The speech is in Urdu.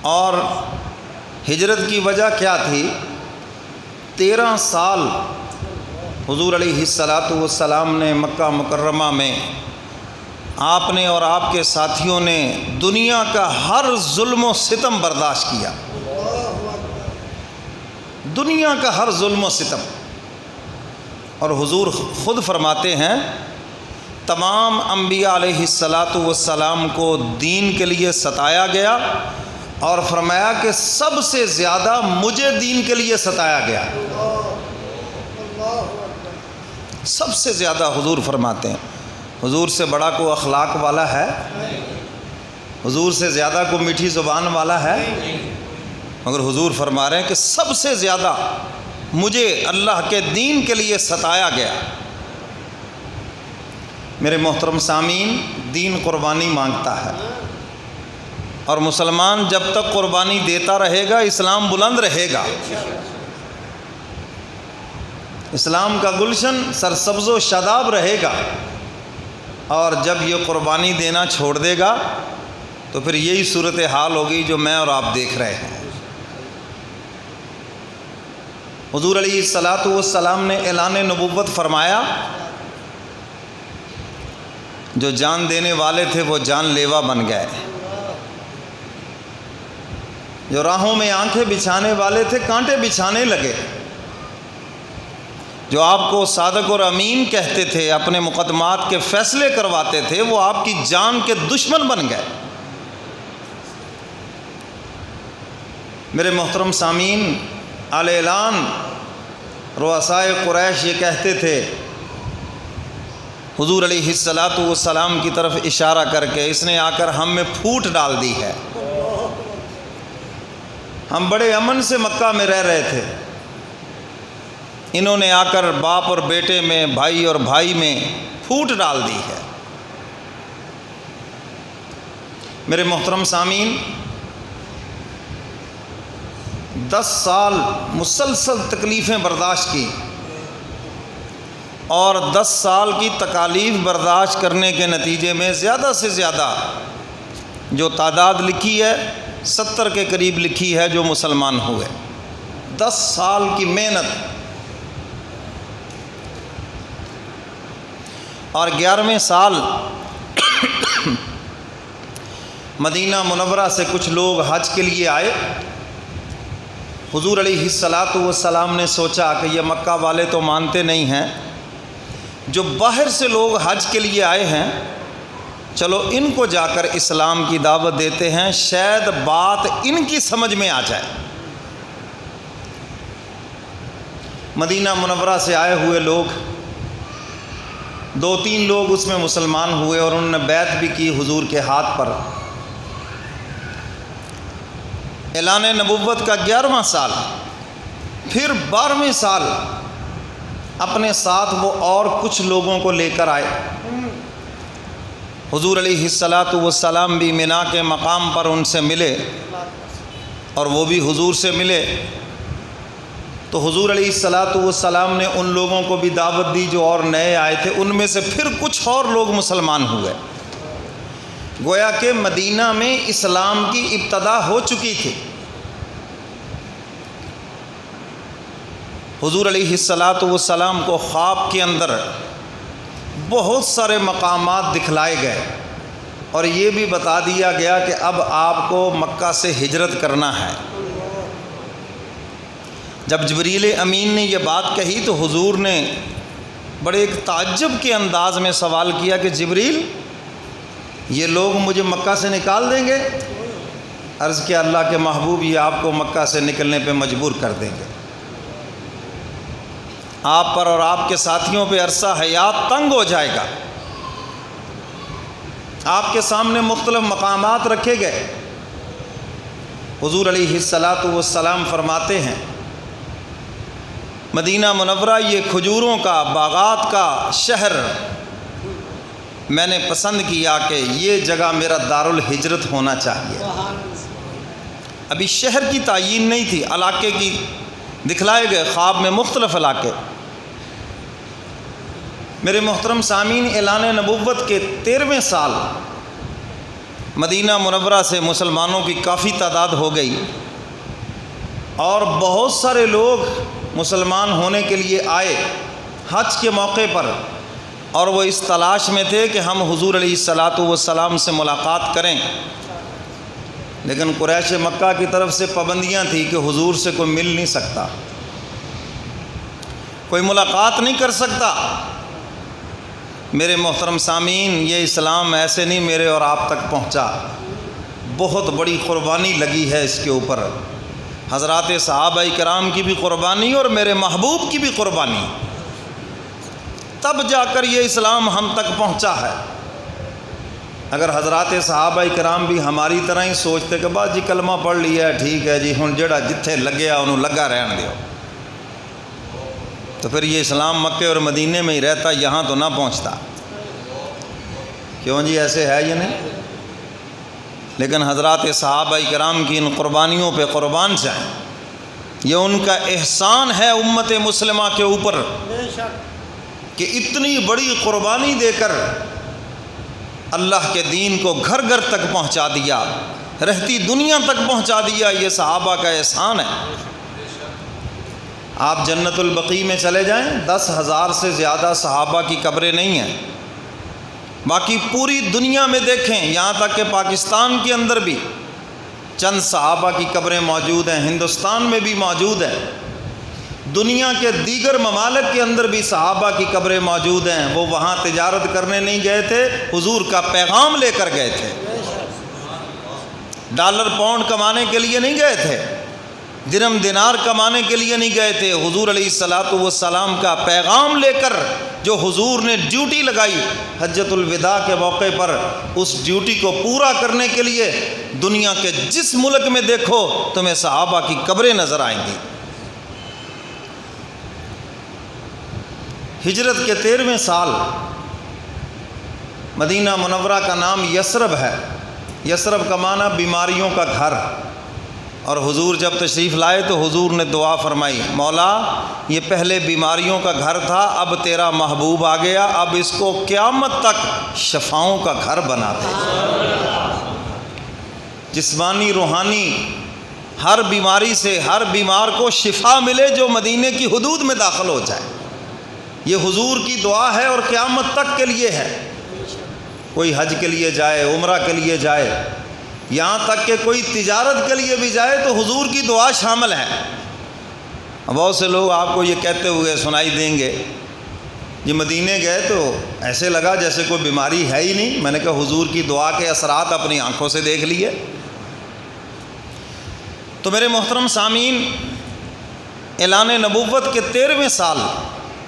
اور ہجرت کی وجہ کیا تھی؟ 13 سال حضور علیہ الصلاۃ نے مکہ مکرمہ میں آپ نے اور آپ کے ساتھیوں نے دنیا کا ہر ظلم و ستم برداشت کیا، دنیا کا ہر ظلم و ستم۔ اور حضور خود فرماتے ہیں تمام انبیاء علیہ السلام کو دین کے لیے ستایا گیا، اور فرمایا کہ سب سے زیادہ مجھے دین کے لیے ستایا گیا، سب سے زیادہ۔ حضور فرماتے ہیں حضور سے بڑا کو اخلاق والا ہے؟ حضور سے زیادہ کو میٹھی زبان والا ہے؟ مگر حضور فرما رہے ہیں کہ سب سے زیادہ مجھے اللہ کے دین کے لیے ستایا گیا۔ میرے محترم سامعین، دین قربانی مانگتا ہے، اور مسلمان جب تک قربانی دیتا رہے گا اسلام بلند رہے گا، اسلام کا گلشن سرسبز و شاداب رہے گا۔ اور جب یہ قربانی دینا چھوڑ دے گا تو پھر یہی صورتحال ہوگی جو میں اور آپ دیکھ رہے ہیں۔ حضور علیہ السلام نے اعلان نبوت فرمایا، جو جان دینے والے تھے وہ جان لیوا بن گئے، جو راہوں میں آنکھیں بچھانے والے تھے کانٹے بچھانے لگے، جو آپ کو صادق اور امین کہتے تھے، اپنے مقدمات کے فیصلے کرواتے تھے، وہ آپ کی جان کے دشمن بن گئے۔ میرے محترم سامعین، اعلان رؤسائے قریش یہ کہتے تھے حضور علیہ السلام کی طرف اشارہ کر کے، اس نے آ کر ہم میں پھوٹ ڈال دی ہے، ہم بڑے امن سے مکہ میں رہ رہے تھے، انہوں نے آ کر باپ اور بیٹے میں، بھائی اور بھائی میں پھوٹ ڈال دی ہے۔ میرے محترم سامعین، 10 سال مسلسل تکلیفیں برداشت کی، اور 10 سال کی تکالیف برداشت کرنے کے نتیجے میں زیادہ سے زیادہ جو تعداد لکھی ہے 70 کے قریب لکھی ہے جو مسلمان ہوئے۔ 10 سال کی محنت، اور 11ویں سال مدینہ منورہ سے کچھ لوگ حج کے لیے آئے۔ حضور علیہ السلام نے سوچا کہ یہ مکہ والے تو مانتے نہیں ہیں، جو باہر سے لوگ حج کے لیے آئے ہیں، چلو ان کو جا کر اسلام کی دعوت دیتے ہیں، شاید بات ان کی سمجھ میں آ جائے۔ مدینہ منورہ سے آئے ہوئے لوگ، 2-3 لوگ اس میں مسلمان ہوئے، اور انہوں نے بیعت بھی کی حضور کے ہاتھ پر۔ اعلان نبوت کا 11واں سال، پھر 12ویں سال اپنے ساتھ وہ اور کچھ لوگوں کو لے کر آئے۔ حضور علیہ السلام بھی منا کے مقام پر ان سے ملے، اور وہ بھی حضور سے ملے۔ تو حضور علیہ السلام نے ان لوگوں کو بھی دعوت دی جو اور نئے آئے تھے، ان میں سے پھر کچھ اور لوگ مسلمان ہوئے۔ گویا کہ مدینہ میں اسلام کی ابتدا ہو چکی تھی۔ حضور علیہ السلام کو خواب کے اندر بہت سارے مقامات دکھلائے گئے، اور یہ بھی بتا دیا گیا کہ اب آپ کو مکہ سے ہجرت کرنا ہے۔ جب جبریل امین نے یہ بات کہی تو حضور نے بڑے ایک تعجب کے انداز میں سوال کیا کہ جبریل، یہ لوگ مجھے مکہ سے نکال دیں گے؟ عرض کیا اللہ کے محبوب، یہ آپ کو مکہ سے نکلنے پہ مجبور کر دیں گے، آپ پر اور آپ کے ساتھیوں پہ عرصہ حیات تنگ ہو جائے گا۔ آپ کے سامنے مختلف مقامات رکھے گئے۔ حضور علیہ السلام فرماتے ہیں مدینہ منورہ یہ کھجوروں کا، باغات کا شہر، میں نے پسند کیا کہ یہ جگہ میرا دارالہجرت ہونا چاہیے۔ ابھی شہر کی تعیین نہیں تھی، علاقے کی دکھلائے گئے خواب میں مختلف علاقے۔ میرے محترم سامعین، اعلان نبوت کے 13ویں سال مدینہ منورہ سے مسلمانوں کی کافی تعداد ہو گئی اور بہت سارے لوگ مسلمان ہونے کے لیے آئے حج کے موقع پر، اور وہ اس تلاش میں تھے کہ ہم حضور علیہ الصلاۃ والسلام سے ملاقات کریں، لیکن قریش مکہ کی طرف سے پابندیاں تھیں کہ حضور سے کوئی مل نہیں سکتا، کوئی ملاقات نہیں کر سکتا۔ میرے محترم سامعین، یہ اسلام ایسے نہیں میرے اور آپ تک پہنچا، بہت بڑی قربانی لگی ہے اس کے اوپر، حضرات صحابہ کرام کی بھی قربانی اور میرے محبوب کی بھی قربانی، تب جا کر یہ اسلام ہم تک پہنچا ہے۔ اگر حضرات صحابہ کرام بھی ہماری طرح ہی سوچتے کہ بس جی کلمہ پڑھ لیا ہے ٹھیک ہے جی ہن جڑا جتھے لگیا انہوں لگا رہن دیو، تو پھر یہ اسلام مکے اور مدینے میں ہی رہتا، یہاں تو نہ پہنچتا۔ کیوں جی ایسے ہے یہ نہیں؟ لیکن حضرات صحابہ کرام کی ان قربانیوں پہ قربان جائیں، یہ ان کا احسان ہے امت مسلمہ کے اوپر کہ اتنی بڑی قربانی دے کر اللہ کے دین کو گھر گھر تک پہنچا دیا، رہتی دنیا تک پہنچا دیا، یہ صحابہ کا احسان ہے۔ آپ جنت البقیع میں چلے جائیں، 10,000 سے زیادہ صحابہ کی قبریں نہیں ہیں، باقی پوری دنیا میں دیکھیں، یہاں تک کہ پاکستان کے اندر بھی چند صحابہ کی قبریں موجود ہیں، ہندوستان میں بھی موجود ہیں، دنیا کے دیگر ممالک کے اندر بھی صحابہ کی قبریں موجود ہیں۔ وہ وہاں تجارت کرنے نہیں گئے تھے، حضور کا پیغام لے کر گئے تھے، ڈالر پاؤنڈ کمانے کے لیے نہیں گئے تھے، درہم دینار کمانے کے لیے نہیں گئے تھے، حضور علیہ الصلاۃ والسلام کا پیغام لے کر جو حضور نے ڈیوٹی لگائی حجۃ الوداع کے موقع پر، اس ڈیوٹی کو پورا کرنے کے لیے دنیا کے جس ملک میں دیکھو تمہیں صحابہ کی قبریں نظر آئیں گی۔ ہجرت کے 13ویں سال مدینہ منورہ کا نام یثرب ہے، یثرب کا معنی بیماریوں کا گھر، اور حضور جب تشریف لائے تو حضور نے دعا فرمائی، مولا یہ پہلے بیماریوں کا گھر تھا، اب تیرا محبوب آ گیا، اب اس کو قیامت تک شفاؤں کا گھر بنا دے، جسمانی روحانی ہر بیماری سے ہر بیمار کو شفا ملے جو مدینے کی حدود میں داخل ہو جائے۔ یہ حضور کی دعا ہے اور قیامت تک کے لیے ہے۔ کوئی حج کے لیے جائے، عمرہ کے لیے جائے، یہاں تک کہ کوئی تجارت کے لیے بھی جائے تو حضور کی دعا شامل ہے۔ بہت سے لوگ آپ کو یہ کہتے ہوئے سنائی دیں گے یہ مدینے گئے تو ایسے لگا جیسے کوئی بیماری ہے ہی نہیں، میں نے کہا حضور کی دعا کے اثرات اپنی آنکھوں سے دیکھ لیے۔ تو میرے محترم سامعین، اعلان نبوت کے 13ویں سال